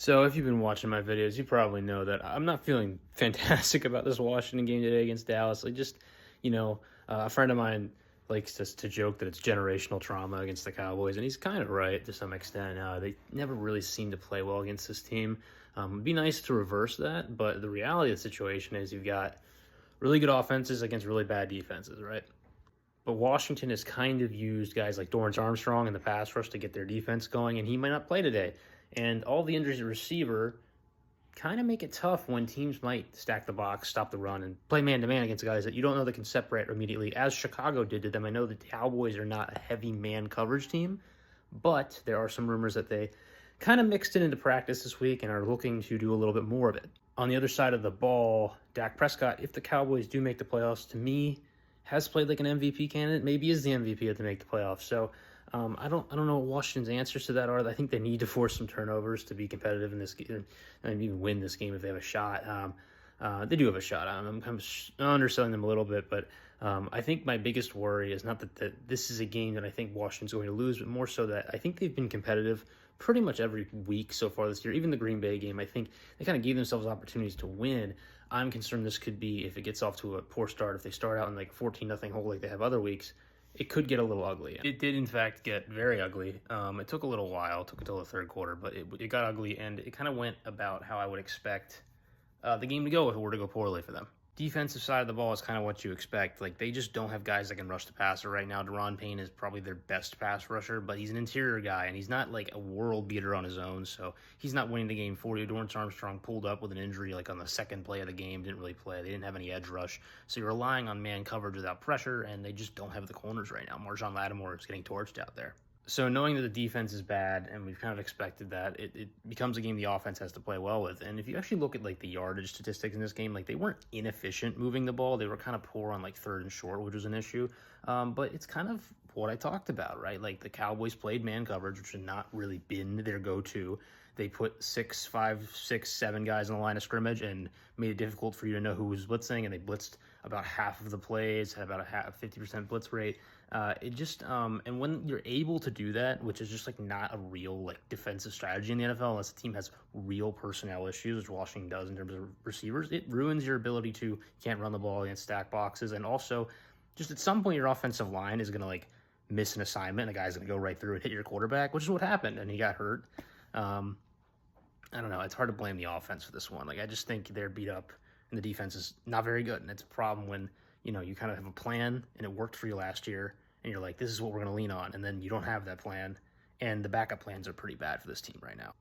So, if you've been watching my videos, you probably know that I'm not feeling fantastic about this Washington game today against Dallas. A friend of mine likes to joke that it's generational trauma against the Cowboys, and he's kind of right to some extent. They never really seem to play well against this team. It'd be nice to reverse that, but the reality of the situation is you've got really good offenses against really bad defenses, right? But Washington has kind of used guys like Dorrance Armstrong in the pass rush to get their defense going, and he might not play today. And all the injuries at receiver kind of make it tough when teams might stack the box, stop the run, and play man to man against guys that you don't know that can separate immediately, as Chicago did to them. I know the Cowboys are not a heavy man coverage team, but there are some rumors that they kind of mixed it into practice this week and are looking to do a little bit more of it. On the other side of the ball, Dak Prescott, if the Cowboys do make the playoffs, to me, has played like an MVP candidate, maybe is the MVP if they make the playoffs. So I don't know what Washington's answers to that are. I think they need to force some turnovers to be competitive in this game and even win this game if they have a shot. They do have a shot. I'm kind of underselling them a little bit, but I think my biggest worry is not that this is a game that I think Washington's going to lose, but more so that I think they've been competitive pretty much every week so far this year. Even the Green Bay game, I think they kind of gave themselves opportunities to win. I'm concerned this could be, if it gets off to a poor start, if they start out in like a 14-0 hole like they have other weeks, it could get a little ugly. It did, in fact, get very ugly. It took a little while, it took until the third quarter, but it got ugly, and it kind of went about how I would expect the game to go if it were to go poorly for them. Defensive side of the ball is kind of what you expect. Like, they just don't have guys that can rush the passer right now. Daron Payne is probably their best pass rusher, but he's an interior guy, and he's not like a world beater on his own, so he's not winning the game for you. Dorrance Armstrong pulled up with an injury like on the second play of the game, didn't really play. They didn't have any edge rush, so you're relying on man coverage without pressure, and they just don't have the corners right now. Marshon Lattimore is getting torched out there. So knowing that the defense is bad, and we've kind of expected that, it becomes a game the offense has to play well with. And if you actually look at like the yardage statistics in this game, like they weren't inefficient moving the ball. They were kind of poor on like third and short, which was an issue. But it's kind of what I talked about, right? Like the Cowboys played man coverage, which has not really been their go-to. They put 6, 5, 6, 7 guys on the line of scrimmage and made it difficult for you to know who was blitzing, and they blitzed about half of the plays, had about a 50% blitz rate. And when you're able to do that, which is just like not a real like defensive strategy in the NFL, unless the team has real personnel issues, which Washington does in terms of receivers, it ruins your ability to, you can't run the ball against stack boxes. And also, just at some point, your offensive line is going to like miss an assignment, and the guy's going to go right through and hit your quarterback, which is what happened, and he got hurt. I don't know. It's hard to blame the offense for this one. Like, I just think they're beat up, and the defense is not very good. And it's a problem when, you kind of have a plan, and it worked for you last year, and you're like, this is what we're going to lean on. And then you don't have that plan, and the backup plans are pretty bad for this team right now.